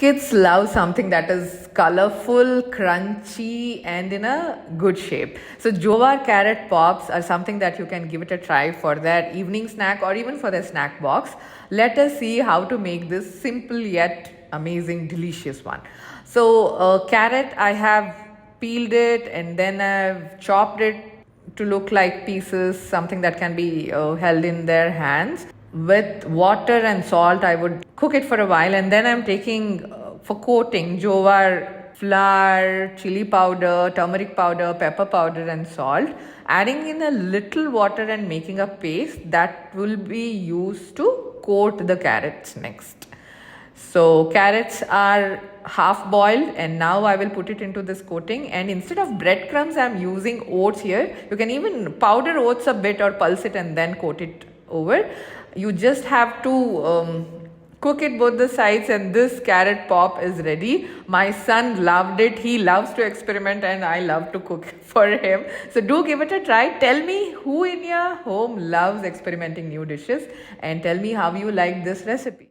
Kids love something that is colorful, crunchy, and in a good shape. So, Jowar Carrot Pops are something that you can give it a try for their evening snack or even for their snack box. Let us see how to make this simple yet amazing, delicious one. So, carrot, I have peeled it and then I've chopped it to look like pieces, something that can be held in their hands. With water and salt, I would cook it for a while, and then I'm taking for coating jowar flour, chili powder, turmeric powder, pepper powder, and salt, adding in a little water and making a paste that will be used to coat the carrots next. So carrots are half boiled and now I will put it into this coating, and instead of breadcrumbs I'm using oats here. You can even powder oats a bit or pulse it and then coat it over. You just have to cook it both the sides, and this carrot pop is ready. My son loved it. He loves to experiment and I love to cook for him. So do give it a try. Tell me who in your home loves experimenting new dishes, and tell me how you like this recipe.